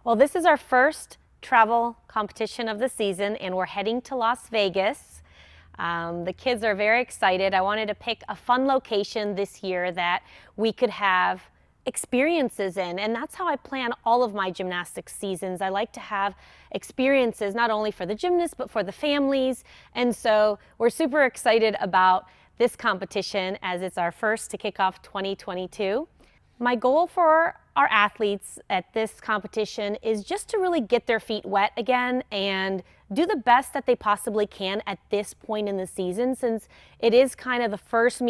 Well, this is our first travel competition of the season, and we're heading to Las Vegas. The kids are very excited. I wanted to pick a fun location this year that we could have experiences in, and that's how I plan all of my gymnastics seasons. I like to have experiences not only for the gymnasts but for the families, and so we're super excited about this competition as it's our first to kick off 2022. My goal for our athletes at this competition is just to really get their feet wet again and do the best that they possibly can at this point in the season, since it is kind of the first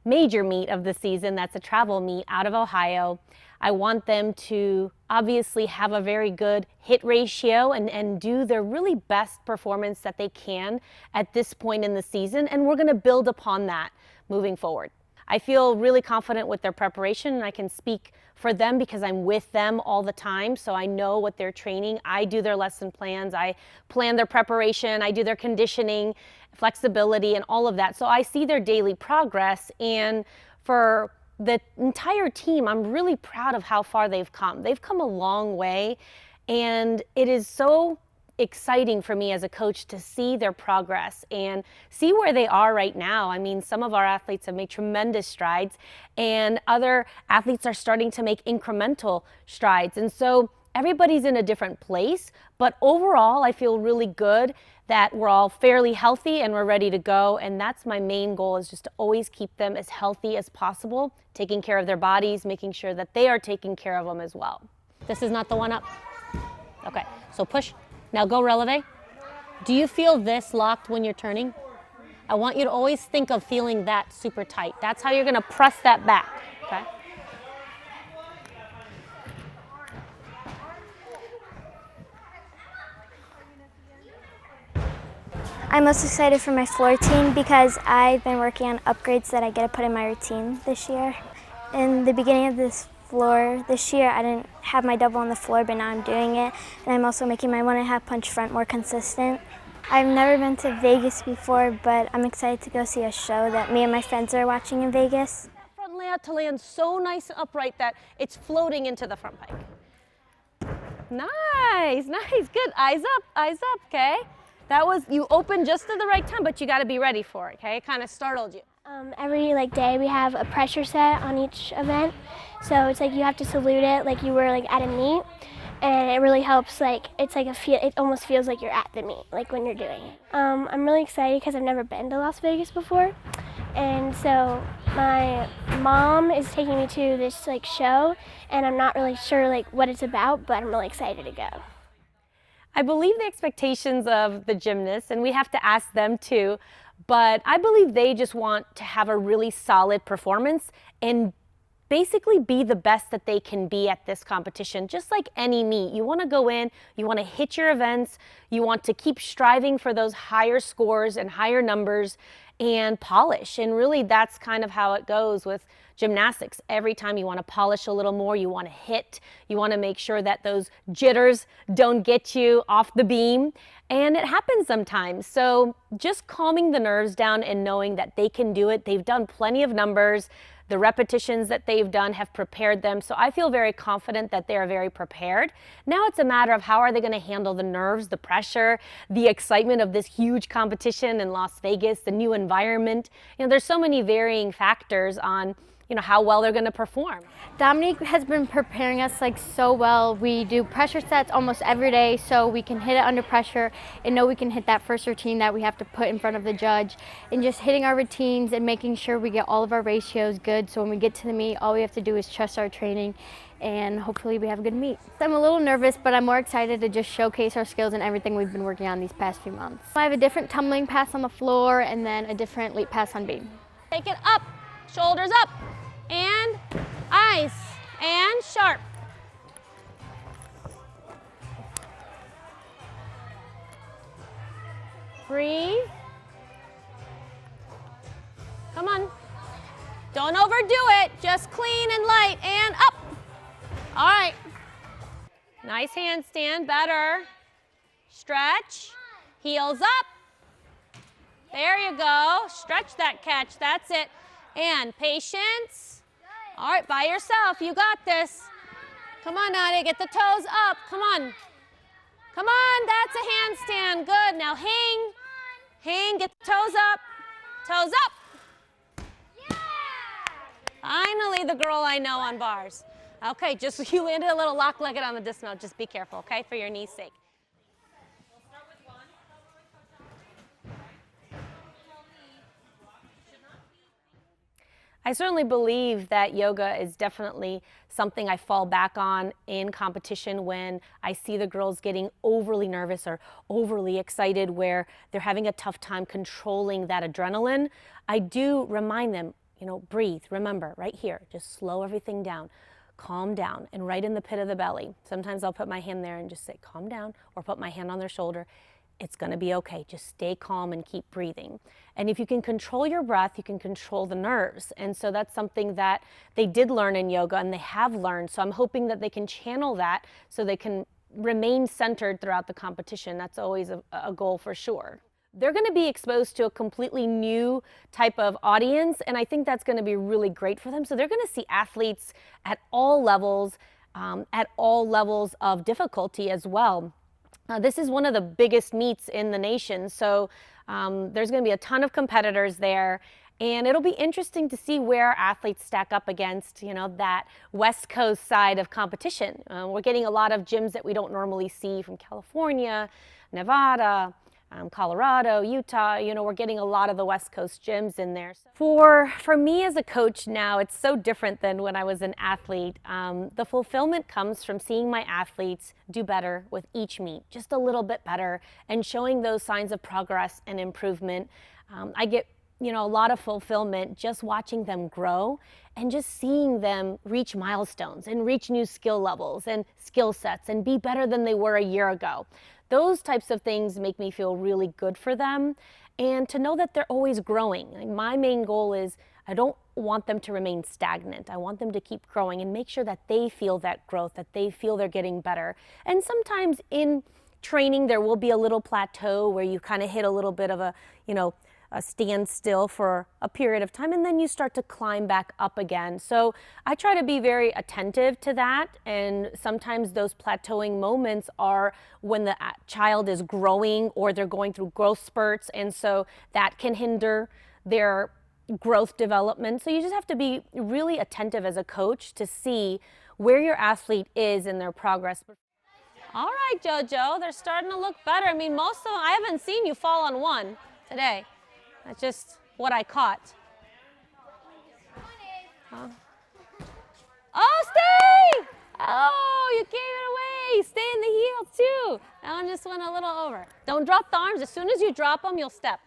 major meet of the season that's a travel meet out of Ohio. I want them to obviously have a very good hit ratio and do their really best performance that they can at this point in the season, and we're going to build upon that moving forward. I feel really confident with their preparation, and I can speak for them because I'm with them all the time, so I know what they're training. I do their lesson plans, I plan their preparation, I do their conditioning, flexibility, and all of that. So I see their daily progress, and for the entire team, I'm really proud of how far they've come. They've come a long way, and it is so exciting for me as a coach to see their progress and see where they are right now. I mean, some of our athletes have made tremendous strides, and other athletes are starting to make incremental strides. And so everybody's in a different place, but overall, I feel really good that we're all fairly healthy and we're ready to go. And that's my main goal, is just to always keep them as healthy as possible, taking care of their bodies, making sure that they are taking care of them as well. This is not the one up. Okay, so push. Now go releve. Do you feel this locked when you're turning? I want you to always think of feeling that super tight. That's how you're going to press that back, okay? I'm most excited for my floor routine because I've been working on upgrades that I get to put in my routine this year. In the beginning of this floor this year, I didn't have my double on the floor, but now I'm doing it. And I'm also making my 1.5 punch front more consistent. I've never been to Vegas before, but I'm excited to go see a show that me and my friends are watching in Vegas. Front layout to land so nice and upright that it's floating into the front pike. Nice, nice, good. Eyes up, okay? That was, you opened just at the right time, but you got to be ready for it, okay? It kind of startled you. Every day we have a pressure set on each event, so it's like you have to salute it like you were at a meet, and it really helps. It almost feels like you're at the meet, like when you're doing it. I'm really excited because I've never been to Las Vegas before, and so my mom is taking me to this show, and I'm not really sure what it's about, but I'm really excited to go. I believe the expectations of the gymnasts, and we have to ask them too, but I believe they just want to have a really solid performance and basically be the best that they can be at this competition. Just like any meet, you want to go in, you want to hit your events, you want to keep striving for those higher scores and higher numbers and polish. And really that's kind of how it goes with gymnastics. Every time you want to polish a little more, you want to hit, you want to make sure that those jitters don't get you off the beam. And it happens sometimes. So just calming the nerves down and knowing that they can do it. They've done plenty of numbers. The repetitions that they've done have prepared them. So I feel very confident that they are very prepared. Now it's a matter of how are they going to handle the nerves, the pressure, the excitement of this huge competition in Las Vegas, the new environment. There's so many varying factors on how well they're going to perform. Dominique has been preparing us so well. We do pressure sets almost every day so we can hit it under pressure and know we can hit that first routine that we have to put in front of the judge, and just hitting our routines and making sure we get all of our ratios good, so when we get to the meet, all we have to do is trust our training and hopefully we have a good meet. I'm a little nervous, but I'm more excited to just showcase our skills and everything we've been working on these past few months. I have a different tumbling pass on the floor and then a different leap pass on beam. Take it up, shoulders up, and eyes, and sharp. Breathe. Come on. Don't overdo it, just clean and light, and up. All right. Nice handstand, better. Stretch, heels up. There you go, stretch that catch, that's it. And patience. All right, by yourself, you got this. Come on, Nadia, get the toes up. Come on. Come on, that's a handstand. Good. Now hang. Hang, get the toes up. Toes up. Yeah! Finally, the girl I know on bars. Okay, just you landed a little lock-legged on the dismount. Just be careful, okay, for your knee's sake. I certainly believe that yoga is definitely something I fall back on in competition when I see the girls getting overly nervous or overly excited where they're having a tough time controlling that adrenaline. I do remind them, breathe, remember, right here, just slow everything down. Calm down, and right in the pit of the belly. Sometimes I'll put my hand there and just say, calm down, or put my hand on their shoulder. It's gonna be okay, just stay calm and keep breathing. And if you can control your breath, you can control the nerves. And so that's something that they did learn in yoga and they have learned. So I'm hoping that they can channel that so they can remain centered throughout the competition. That's always a goal for sure. They're going to be exposed to a completely new type of audience, and I think that's going to be really great for them. So they're going to see athletes at all levels of difficulty as well. This is one of the biggest meets in the nation, so there's going to be a ton of competitors there, and it'll be interesting to see where athletes stack up against, that West Coast side of competition. We're getting a lot of gyms that we don't normally see from California, Nevada, Colorado, Utah. We're getting a lot of the West Coast gyms in there. For me as a coach now, it's so different than when I was an athlete. The fulfillment comes from seeing my athletes do better with each meet, just a little bit better, and showing those signs of progress and improvement. I get a lot of fulfillment just watching them grow and just seeing them reach milestones and reach new skill levels and skill sets and be better than they were a year ago. Those types of things make me feel really good for them, and to know that they're always growing. My main goal is I don't want them to remain stagnant. I want them to keep growing and make sure that they feel that growth, that they feel they're getting better. And sometimes in training there will be a little plateau where you kind of hit a little bit of a standstill for a period of time, and then you start to climb back up again. So I try to be very attentive to that, and sometimes those plateauing moments are when the child is growing or they're going through growth spurts, and so that can hinder their growth development. So you just have to be really attentive as a coach to see where your athlete is in their progress. All right, JoJo, they're starting to look better. I mean, most of them, I haven't seen you fall on one today. That's just what I caught. Oh, stay! Oh, you gave it away. Stay in the heel too. That one just went a little over. Don't drop the arms. As soon as you drop them, you'll step.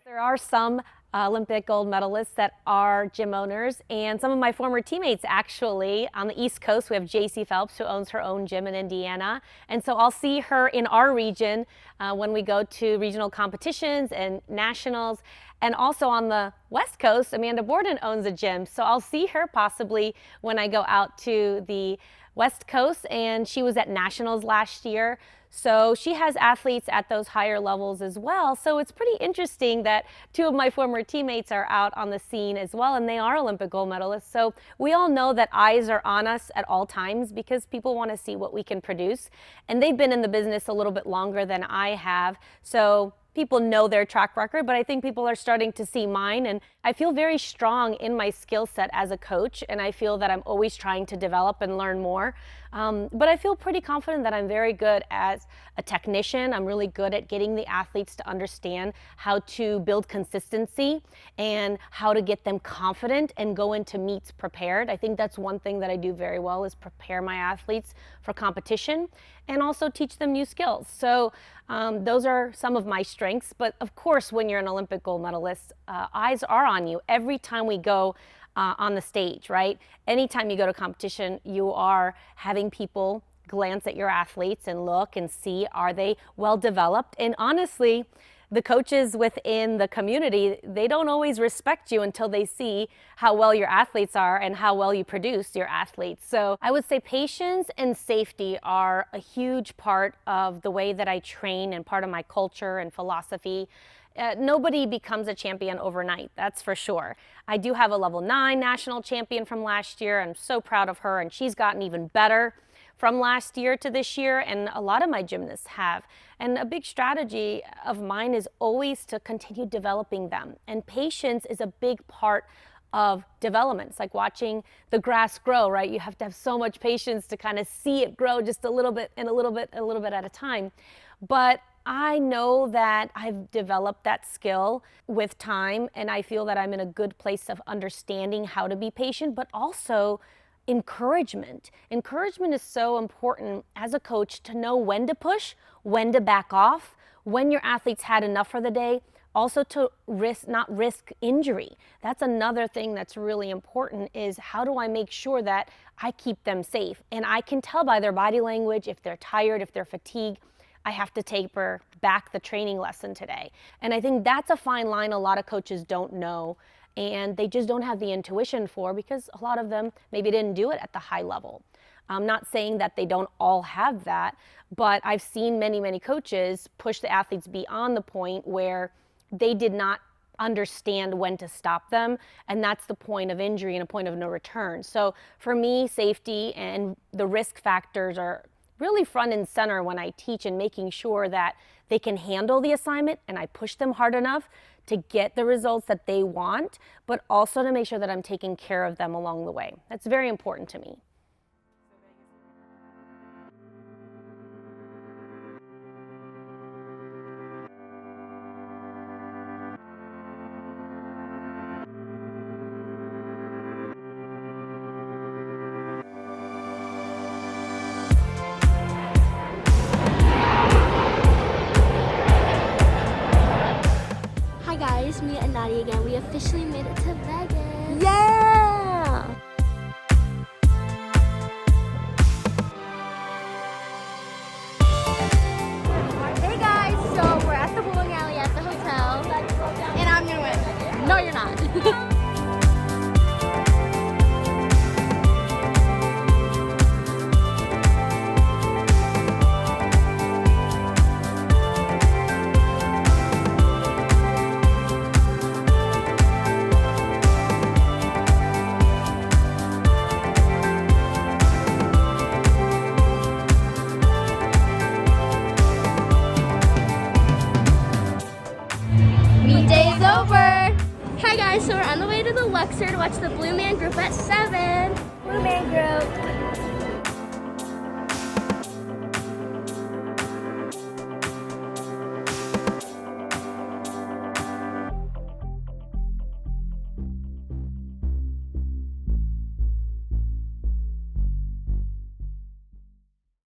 There are some Olympic gold medalists that are gym owners, and some of my former teammates actually on the East Coast. We have JC Phelps, who owns her own gym in Indiana, and so I'll see her in our region when we go to regional competitions and nationals. And also on the West Coast, Amanda Borden owns a gym, so I'll see her possibly when I go out to the West Coast, and she was at nationals last year. So she has athletes at those higher levels as well. So it's pretty interesting that two of my former teammates are out on the scene as well, and they are Olympic gold medalists. So we all know that eyes are on us at all times because people want to see what we can produce. And they've been in the business a little bit longer than I have. So people know their track record, but I think people are starting to see mine, and I feel very strong in my skill set as a coach, and I feel that I'm always trying to develop and learn more. But I feel pretty confident that I'm very good as a technician. I'm really good at getting the athletes to understand how to build consistency and how to get them confident and go into meets prepared. I think that's one thing that I do very well, is prepare my athletes for competition and also teach them new skills. So those are some of my strengths. But of course, when you're an Olympic gold medalist, eyes are on you every time we go on the stage, right? Anytime you go to competition, you are having people glance at your athletes and look and see, are they well developed? And honestly, the coaches within the community, they don't always respect you until they see how well your athletes are and how well you produce your athletes. So I would say patience and safety are a huge part of the way that I train and part of my culture and philosophy. Nobody becomes a champion overnight, that's for sure. I do have a level 9 national champion from last year. I'm so proud of her, and she's gotten even better from last year to this year, and a lot of my gymnasts have. And a big strategy of mine is always to continue developing them. And patience is a big part of development. It's like watching the grass grow, right? You have to have so much patience to kind of see it grow just a little bit and a little bit at a time. But I know that I've developed that skill with time, and I feel that I'm in a good place of understanding how to be patient, but also encouragement. Encouragement is so important as a coach to know when to push, when to back off, when your athletes had enough for the day, also to not risk injury. That's another thing that's really important, is how do I make sure that I keep them safe? And I can tell by their body language if they're tired, if they're fatigued. I have to taper back the training lesson today. And I think that's a fine line a lot of coaches don't know, and they just don't have the intuition for, because a lot of them maybe didn't do it at the high level. I'm not saying that they don't all have that, but I've seen many coaches push the athletes beyond the point where they did not understand when to stop them, and that's the point of injury and a point of no return. So for me, safety and the risk factors are really front and center when I teach, and making sure that they can handle the assignment and I push them hard enough to get the results that they want, but also to make sure that I'm taking care of them along the way. That's very important to me. It's me and Nadia again. We officially made it to Vegas. Yeah! Hey guys, so we're at the bowling alley at the hotel, and I'm gonna win. No, you're not. So we're on the way to the Luxor to watch the Blue Man Group at 7.